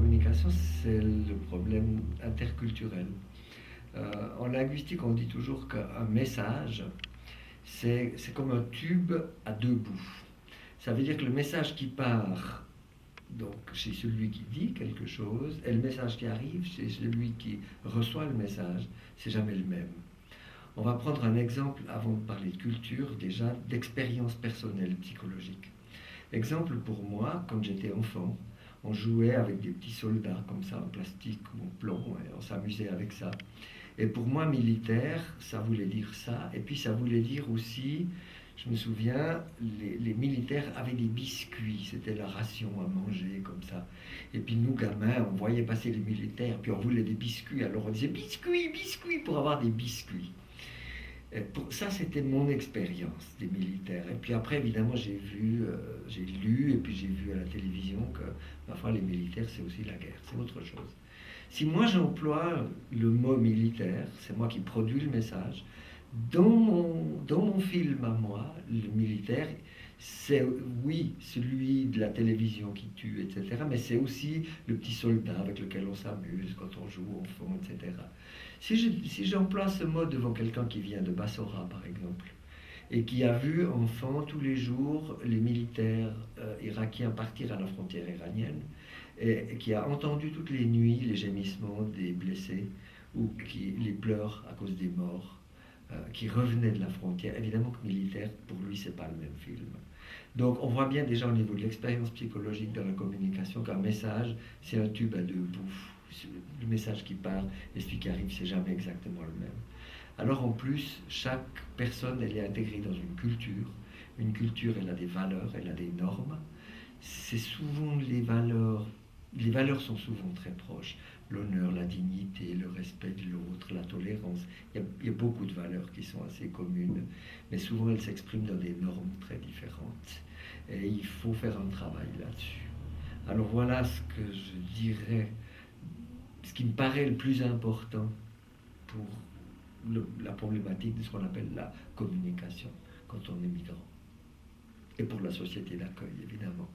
communication, c'est le problème interculturel. En linguistique, on dit toujours qu'un message, c'est comme un tube à deux bouts. Ça veut dire que le message qui part, donc chez celui qui dit quelque chose, et le message qui arrive chez celui qui reçoit le message, c'est jamais le même. On va prendre un exemple, avant de parler de culture, déjà d'expérience personnelle psychologique. Exemple pour moi, quand j'étais enfant, on jouait avec des petits soldats comme ça en plastique ou en plomb, et on s'amusait avec ça. Et pour moi, militaire, ça voulait dire ça. Et puis ça voulait dire aussi, je me souviens, les militaires avaient des biscuits, c'était la ration à manger comme ça. Et puis nous, gamins, on voyait passer les militaires, puis on voulait des biscuits. Alors on disait biscuits, biscuits, pour avoir des biscuits. Ça, c'était mon expérience des militaires. Et puis après, évidemment, j'ai lu, et puis j'ai vu à la télévision que, parfois, les militaires, c'est aussi la guerre, c'est autre chose. Si moi, j'emploie le mot militaire, c'est moi qui produis le message, dans mon film à moi, le militaire, c'est, oui, celui de la télévision qui tue, etc., mais c'est aussi le petit soldat avec lequel on s'amuse quand on joue au fond, etc. Si j'emploie ce mot devant quelqu'un qui vient de Bassora, par exemple, et qui a vu enfant tous les jours les militaires irakiens partir à la frontière iranienne, et qui a entendu toutes les nuits les gémissements des blessés ou les pleurs à cause des morts, qui revenaient de la frontière, évidemment que militaire, pour lui, c'est pas le même film. Donc on voit bien déjà au niveau de l'expérience psychologique dans la communication qu'un message, c'est un tube à deux bouts. Le message qui part et celui qui arrive, c'est jamais exactement le même. Alors en plus, chaque personne, elle est intégrée dans une culture. Une culture, elle a des valeurs, elle a des normes. C'est souvent les valeurs sont souvent très proches. L'honneur, la dignité, le respect de l'autre, la tolérance. Il y a beaucoup de valeurs qui sont assez communes, mais souvent elles s'expriment dans des normes très différentes. Et il faut faire un travail là-dessus. Alors voilà ce que je dirais, ce qui me paraît le plus important pour la problématique de ce qu'on appelle la communication quand on est migrant. Et pour la société d'accueil, évidemment.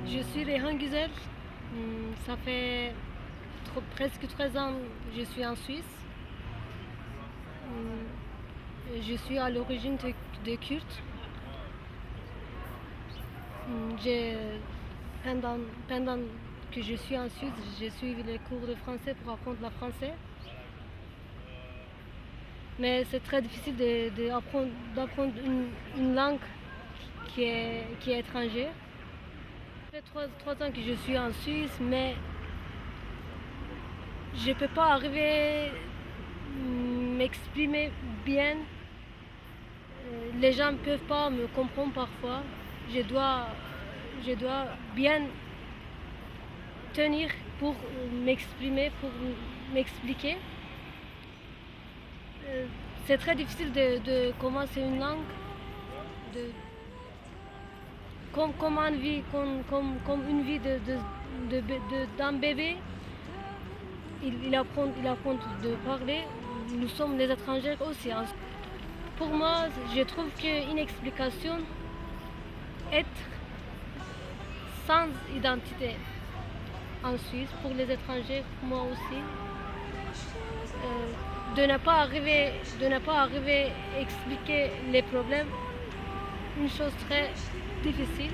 Je suis Rehan Güzel. Ça fait presque 3 ans que je suis en Suisse. Je suis à l'origine de Kurde. J'ai, pendant que je suis en Suisse, j'ai suivi les cours de français pour apprendre le français. Mais c'est très difficile d'apprendre une langue qui est étrangère. Ça fait 3 ans que je suis en Suisse, mais je ne peux pas arriver à m'exprimer bien. Les gens ne peuvent pas me comprendre parfois. Je dois bien tenir pour m'exprimer, pour m'expliquer. C'est très difficile de commencer une langue, comme une vie, comme une vie d'un bébé. Il apprend de parler. Nous sommes les étrangers aussi. Pour moi, je trouve qu'une explication est sans identité en Suisse, pour les étrangers, moi aussi, de ne pas arriver à expliquer les problèmes, une chose très difficile.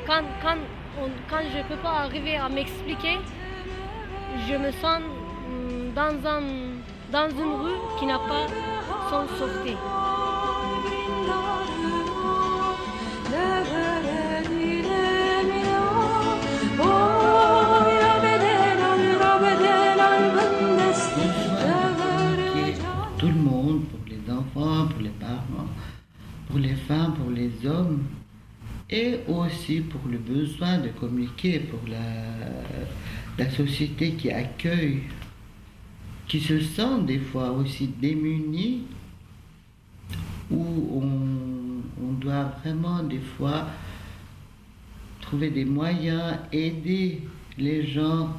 Quand je ne peux pas arriver à m'expliquer, je me sens dans une rue qui n'a pas son sortie. Tout le monde, pour les enfants, pour les parents, pour les femmes, pour les hommes, et aussi pour le besoin de communiquer, pour la société qui accueille, qui se sent des fois aussi démunie, où on doit vraiment des fois trouver des moyens, aider les gens,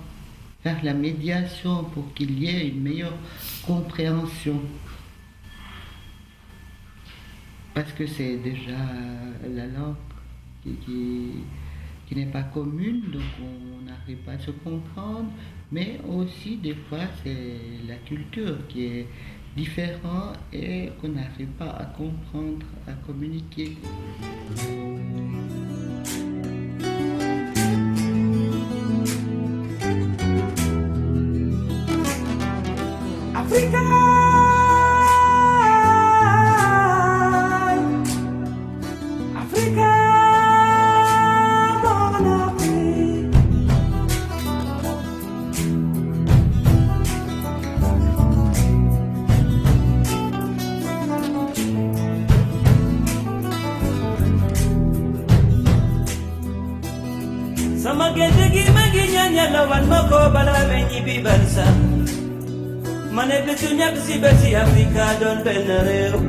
faire la médiation pour qu'il y ait une meilleure compréhension. Parce que c'est déjà la langue qui n'est pas commune, donc on n'arrive pas à se comprendre, mais aussi des fois c'est la culture qui est différente et qu'on n'arrive pas à comprendre, à communiquer. Lawan mako bala benyi bibalsa Mane betunya kesi besi Afrika don benareo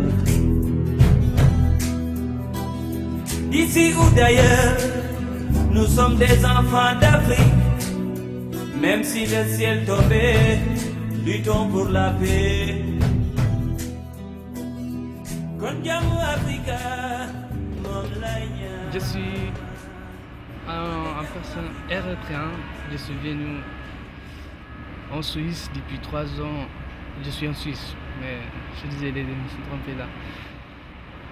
D'ici ou d'ailleurs Nous sommes des enfants d'Afrique Même si le ciel tombait Luttons pour la paix Kondiamu Afrika Je suis un personne érythréen. Je suis venu en Suisse depuis 3 ans. Je suis en Suisse, mais je disais, je me suis trompé là.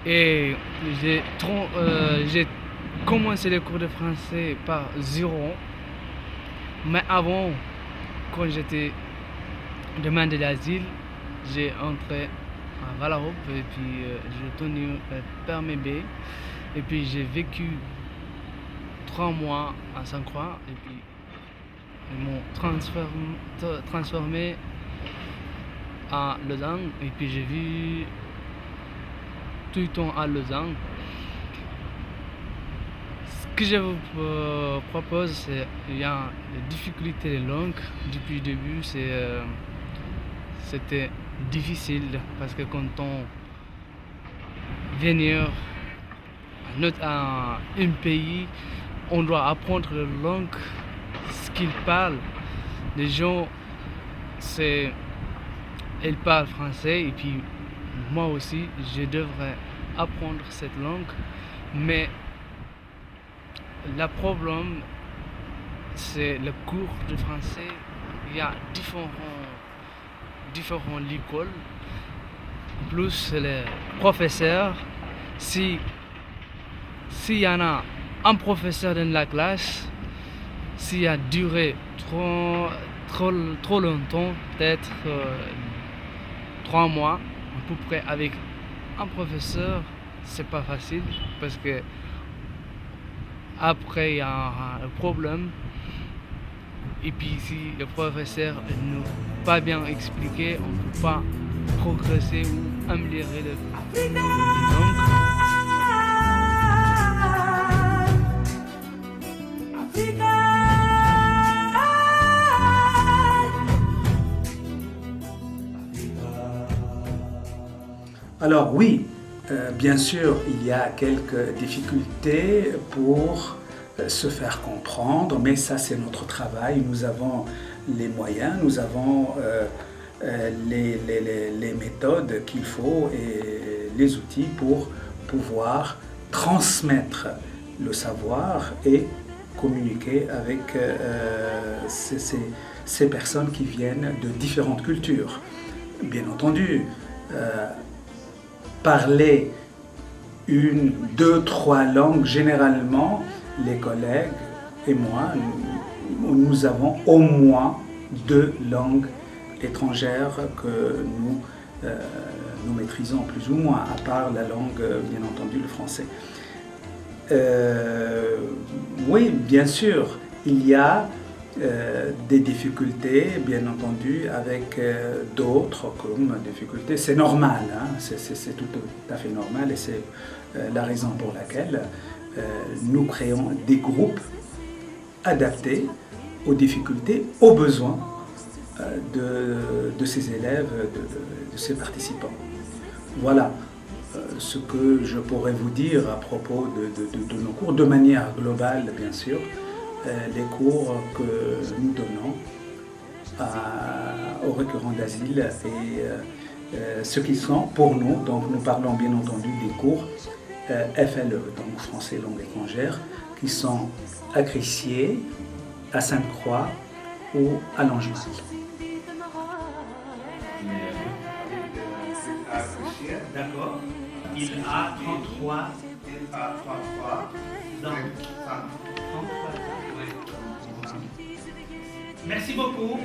Et j'ai commencé les cours de français par 0. Mais avant, quand j'étais demandé d'asile, j'ai entré à Valarup et puis j'ai tenu le permis B. Et puis j'ai vécu 3 mois à Sainte-Croix et puis ils m'ont transformé à Lausanne et puis j'ai vu tout le temps à Lausanne. Ce que je vous propose, c'est il y a des difficultés de langue. Depuis le début, c'était difficile parce que quand on vient à un pays, on doit apprendre la langue, ce qu'ils parlent. Les gens, ils parlent français et puis moi aussi, je devrais apprendre cette langue. Mais le problème, c'est le cours de français. Il y a différents écoles, plus les professeurs. S'il y en a un professeur dans la classe, s'il a duré trop longtemps, peut-être 3 mois à peu près avec un professeur, c'est pas facile parce que après il y a un problème et puis si le professeur n'a pas bien expliqué, on ne peut pas progresser ou améliorer le langue. Alors oui, Bien sûr, il y a quelques difficultés pour se faire comprendre, mais ça c'est notre travail. Nous avons les moyens, nous avons les méthodes qu'il faut et les outils pour pouvoir transmettre le savoir et communiquer avec ces personnes qui viennent de différentes cultures. Bien entendu, parler une, deux, trois langues, généralement, les collègues et moi, nous avons au moins 2 langues étrangères que nous maîtrisons plus ou moins, à part la langue, bien entendu, le français. Oui, bien sûr, il y a des difficultés, bien entendu, avec d'autres comme difficultés. C'est normal, hein? C'est tout à fait normal et c'est la raison pour laquelle nous créons des groupes adaptés aux difficultés, aux besoins de ces élèves, de ces participants. Voilà ce que je pourrais vous dire à propos de nos cours, de manière globale, bien sûr. Les cours que nous donnons aux récurrents d'asile et ce qui sont pour nous, donc nous parlons bien entendu des cours FLE, donc français langue étrangère, qui sont à Crissier, à Sainte-Croix ou à Langemal. D'accord. Il a 33. Il a 33. Donc, 33. Merci beaucoup.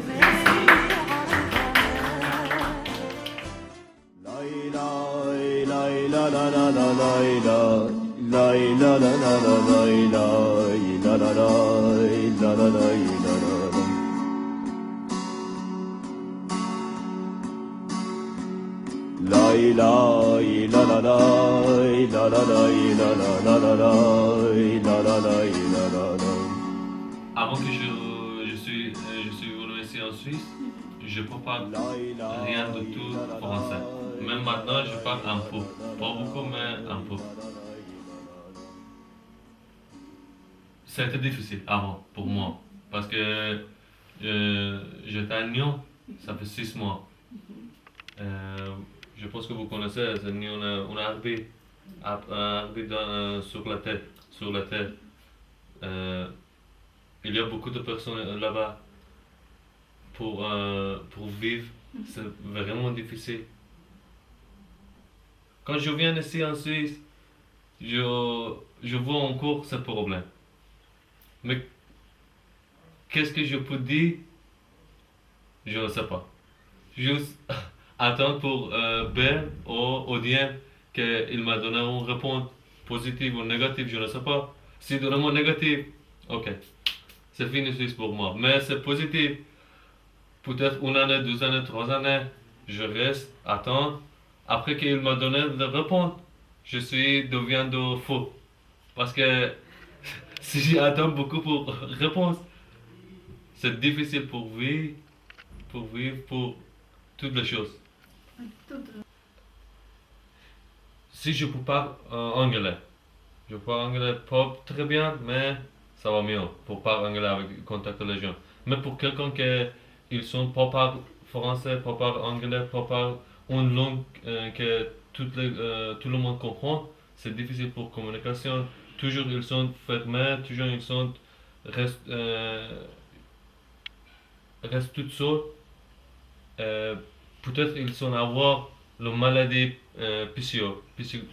Avant que je suis venu ici en Suisse, je ne parle rien de tout français. Même maintenant, je parle un peu. Pas beaucoup, mais un peu. C'était difficile avant pour moi. Parce que j'étais à Nyon, ça fait 6 mois. Je pense que vous connaissez, on a arrivé sur la tête. Il y a beaucoup de personnes là-bas pour vivre. C'est vraiment difficile. Quand je viens ici en Suisse, je vois encore ce problème. Mais qu'est-ce que je peux dire? Je ne sais pas. Juste attendre pour Ben ou Odien qu'il m'a donné une réponse positive ou négative, je ne sais pas. Si donne-moi négative, ok, c'est fini Suisse pour moi. Mais c'est positif. Peut-être 1 année, 2 années, 3 années, je reste, attendre. Après qu'il m'a donné la réponse, je deviens de faux. Parce que si j'attends beaucoup pour réponse, c'est difficile pour vivre, pour toutes les choses. Si je peux parler anglais, je parle anglais pas très bien, mais ça va mieux pour parler anglais avec contacter les gens. Mais pour quelqu'un qui sont pas parle français, pas parle anglais, pas parle une langue que tout le monde comprend, c'est difficile pour communication. Toujours ils sont fermés, toujours ils sont restent tout seuls. Peut-être ils sont avoir la maladie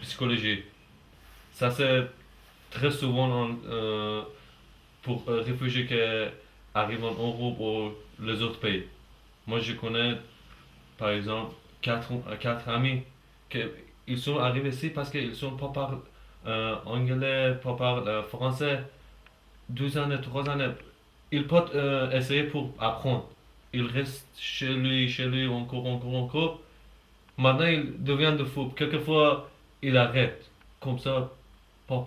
psychologique. Ça c'est très souvent pour réfugiés qui arrivent en Europe ou les autres pays. Moi je connais par exemple 4 amis qui sont arrivés ici parce qu'ils ne sont pas par anglais, pas par français. 2 années, 3 années. Ils peuvent essayer pour apprendre. Il reste chez lui encore. Maintenant, il devient de fou. Quelquefois, il arrête. Comme ça, pas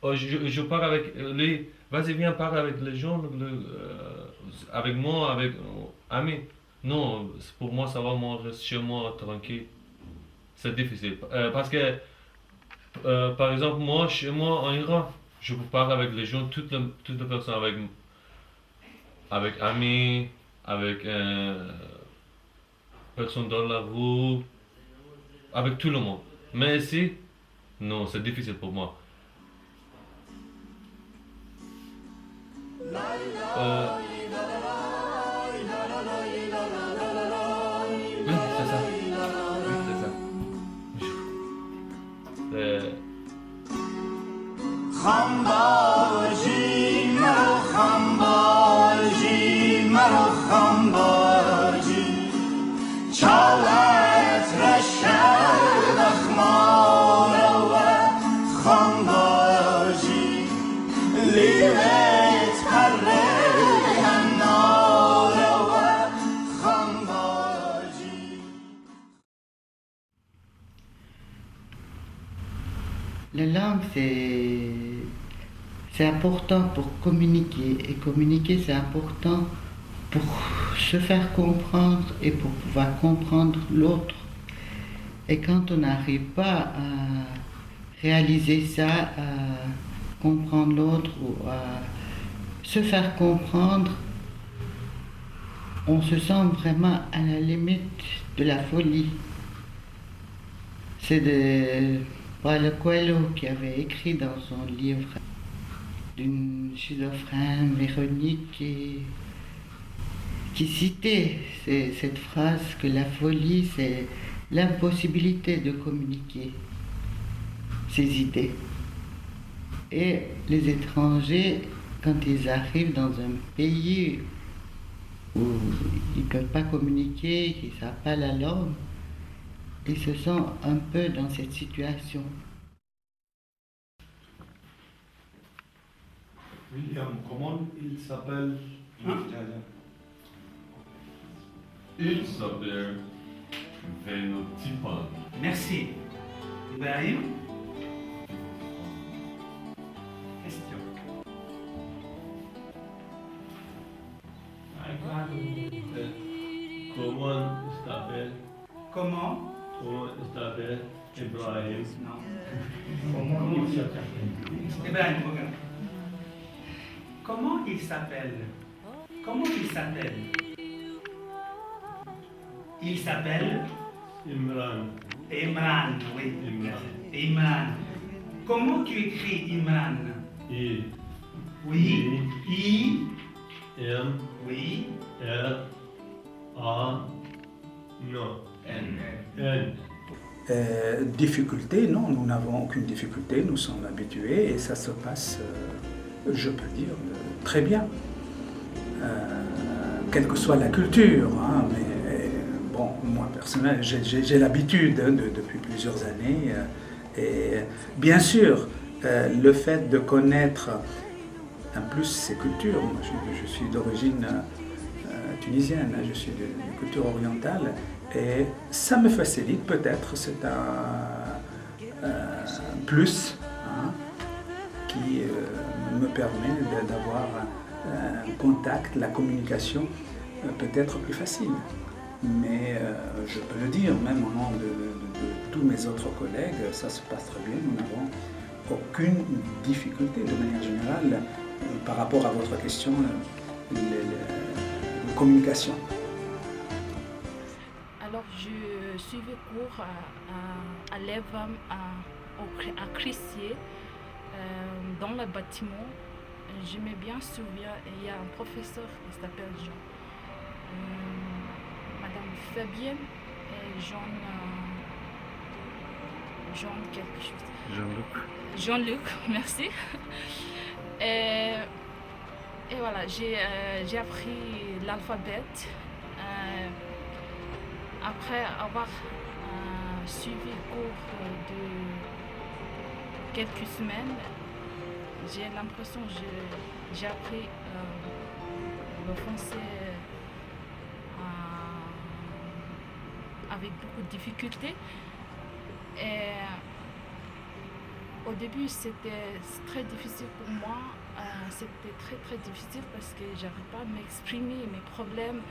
oh, je parle avec lui. Vas-y, viens parler avec les gens, avec moi, avec amis. Non, pour moi, ça va, moi, reste chez moi, tranquille. C'est difficile. Parce que Par exemple, moi, chez moi en Iran, je peux parler avec les gens, toutes les personnes, avec amis, avec personnes dans la rue, avec tout le monde. Mais ici, non, c'est difficile pour moi. Oui, c'est ça. Oui, c'est ça. خمباجی مرا خمباجی مرا خمباجی چالت رشد اخمارا و خمباجی لیلت پره نارا و خمباجی. La langue, c'est important pour communiquer. Et communiquer, c'est important pour se faire comprendre et pour pouvoir comprendre l'autre. Et quand on n'arrive pas à réaliser ça, à comprendre l'autre ou à se faire comprendre, on se sent vraiment à la limite de la folie. C'est de Paulo Coelho qui avait écrit dans son livre d'une schizophrène, Véronique, qui citait cette phrase que la folie, c'est l'impossibilité de communiquer ses idées. Et les étrangers, quand ils arrivent dans un pays où ils ne peuvent pas communiquer, qu'ils ne savent pas la langue, ils se sentent un peu dans cette situation. William, comment il s'appelle en italien? Il s'appelle Vénotypon. Merci. Ibrahim? Question. Comment il s'appelle? Comment? Comment il s'appelle? Ibrahim. Non. Comment il s'appelle? Ibrahim, regarde. Comment il s'appelle? Comment il s'appelle? Il s'appelle Imran. Imran, oui. Imran. Imran. Comment tu écris Imran? I. Oui. I. M. Oui. R. A. Non. N. N. Difficulté, non, nous n'avons aucune difficulté, nous sommes habitués et ça se passe, je peux dire, très bien. Quelle que soit la culture, hein, mais bon, moi personnellement, j'ai l'habitude depuis plusieurs années. Et bien sûr, le fait de connaître en plus ces cultures, moi je suis d'origine tunisienne, je suis de culture orientale, et ça me facilite peut-être, c'est un plus hein, qui me permet d'avoir un contact, la communication peut-être plus facile. Mais je peux le dire, même au nom de tous mes autres collègues, ça se passe très bien, nous n'avons aucune difficulté de manière générale par rapport à votre question, la communication. Alors je suivais cours à l'EVAM à Crissier, dans le bâtiment. Je me bien souviens, il y a un professeur qui s'appelle Jean. Madame Fabienne et Jean quelque chose. Jean-Luc. Jean-Luc, merci. Et voilà, j'ai appris l'alphabet. Après avoir suivi le cours de quelques semaines, j'ai l'impression que j'ai appris le français avec beaucoup de difficultés. Et au début, c'était très difficile pour moi. C'était très difficile parce que je n'arrivais pas à m'exprimer mes problèmes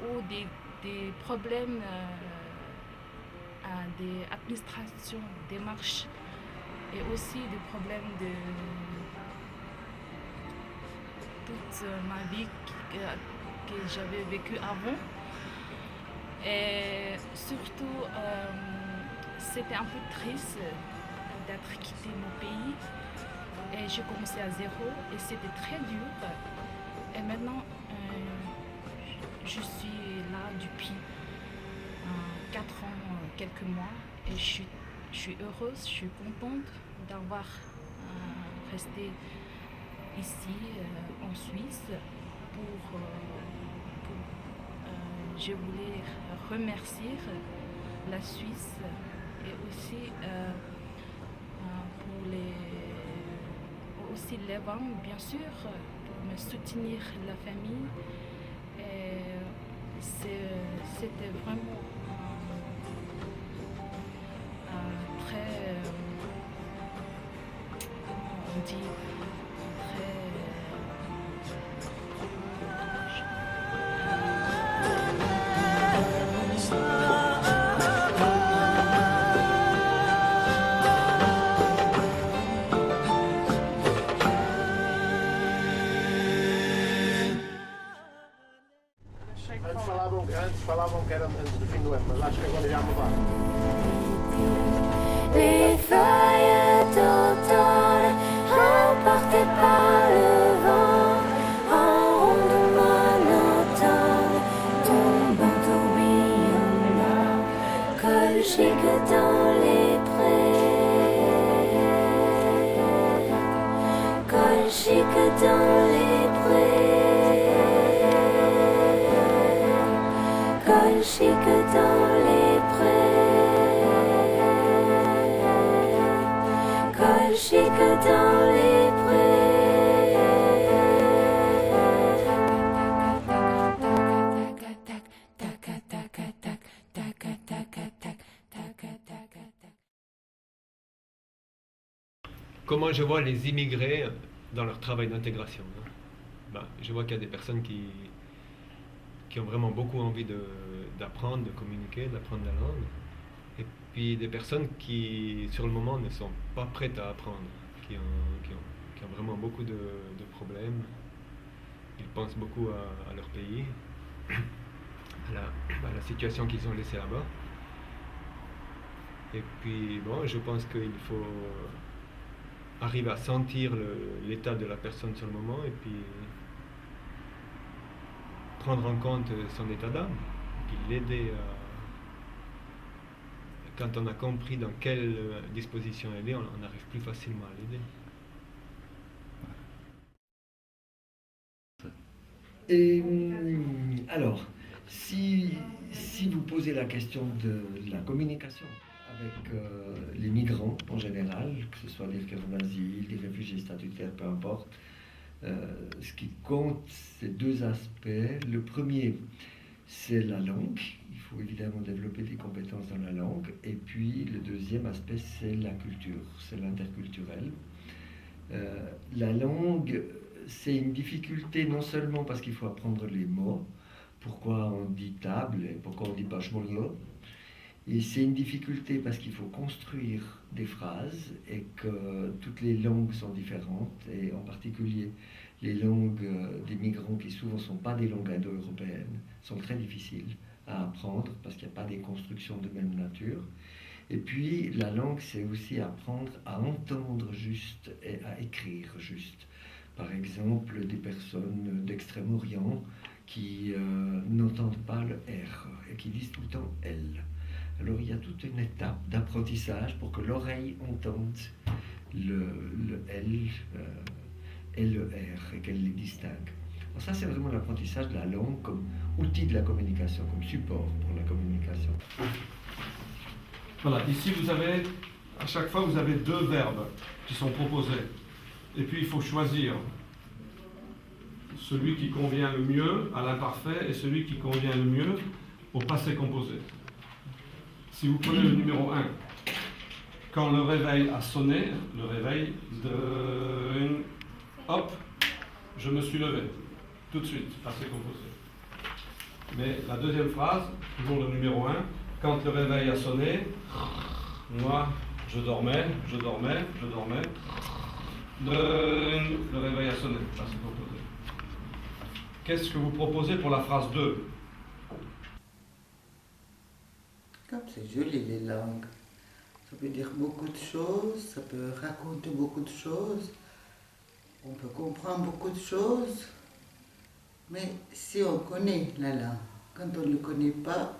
ou des problèmes des administrations, démarches et aussi des problèmes de toute ma vie que j'avais vécu avant. Et surtout, c'était un peu triste d'être quitté mon pays. Et j'ai commencé à zéro et c'était très dur. Et maintenant, je suis là depuis 4 ans, quelques mois. Et je suis heureuse, je suis contente d'avoir resté ici en Suisse je voulais remercier la Suisse et aussi aussi les femmes, bien sûr, pour me soutenir la famille. Et c'était vraiment très, comment on dit, Antes falavam que era antes do fim do ano, mas acho que agora já mudaram. Les feuilles d'automne emportées par le vent, en ronde monotone, tombant tourbillonnant, colchique dans les prés, colchique dans les prés, colchique dans les prés, colchique dans les Comment je vois les immigrés dans leur travail d'intégration? Je vois qu'il y a des personnes qui ont vraiment beaucoup envie d'apprendre, de communiquer, d'apprendre la langue. Et puis des personnes qui, sur le moment, ne sont pas prêtes à apprendre, qui ont vraiment beaucoup de problèmes. Ils pensent beaucoup à leur pays, à la situation qu'ils ont laissée là-bas. Et puis, bon, je pense qu'il faut arriver à sentir l'état de la personne sur le moment et puis prendre en compte son état d'âme, puis l'aider quand on a compris dans quelle disposition elle est, on arrive plus facilement à l'aider. Et alors, si vous posez la question de la communication avec les migrants en général, que ce soit des réfugiés d'asile, des réfugiés statutaires, peu importe, ce qui compte, c'est deux aspects. Le premier, c'est la langue. Il faut évidemment développer des compétences dans la langue. Et puis, le deuxième aspect, c'est la culture, c'est l'interculturel. La langue, c'est une difficulté non seulement parce qu'il faut apprendre les mots, pourquoi on dit table et pourquoi on dit bachmolio. Et c'est une difficulté parce qu'il faut construire des phrases et que toutes les langues sont différentes, et en particulier les langues des migrants qui souvent ne sont pas des langues indo-européennes sont très difficiles à apprendre parce qu'il n'y a pas des constructions de même nature. Et puis la langue, c'est aussi apprendre à entendre juste et à écrire juste. Par exemple, des personnes d'Extrême-Orient qui n'entendent pas le R et qui disent tout le temps L. Alors il y a toute une étape d'apprentissage pour que l'oreille entende le L et le R et qu'elle les distingue. Alors ça, c'est vraiment l'apprentissage de la langue comme outil de la communication, comme support pour la communication. Voilà, ici vous avez, à chaque fois vous avez deux verbes qui sont proposés. Et puis il faut choisir celui qui convient le mieux à l'imparfait et celui qui convient le mieux au passé composé. Si vous prenez le numéro 1, quand le réveil a sonné, le réveil hop, je me suis levé, tout de suite, passé composé. Mais la deuxième phrase, toujours le numéro 1, Quand le réveil a sonné, moi, je dormais. Le réveil a sonné. Ça, c'est proposé. Qu'est-ce que vous proposez pour la phrase 2? Comme c'est joli les langues. Ça peut dire beaucoup de choses, ça peut raconter beaucoup de choses, on peut comprendre beaucoup de choses, mais si on connaît la langue, quand on ne le connaît pas,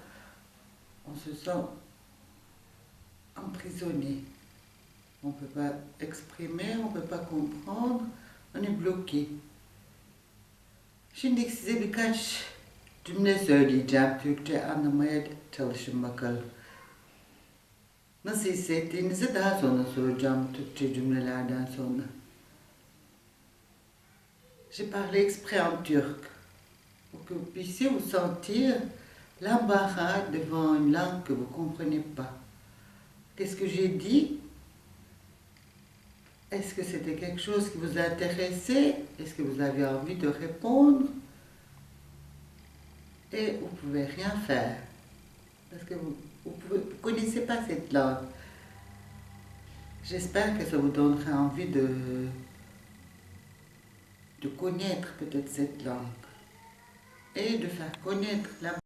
on se sent emprisonné. On ne peut pas exprimer, on ne peut pas comprendre, on est bloqué. Şimdi size birkaç cümle söyleyeceğim. Türkçe anlamaya çalışın bakalım. Nasıl hissettiğinizi daha sonra soracağım bu Türkçe cümlelerden sonra. J'ai parlé exprès en turc pour que vous puissiez vous sentir l'embarras devant une langue que vous ne comprenez pas. Qu'est-ce que j'ai dit? Est-ce que c'était quelque chose qui vous intéressait? Est-ce que vous aviez envie de répondre? Et vous ne pouvez rien faire parce que vous ne connaissez pas cette langue. J'espère que ça vous donnera envie de connaître peut-être cette langue et de faire connaître la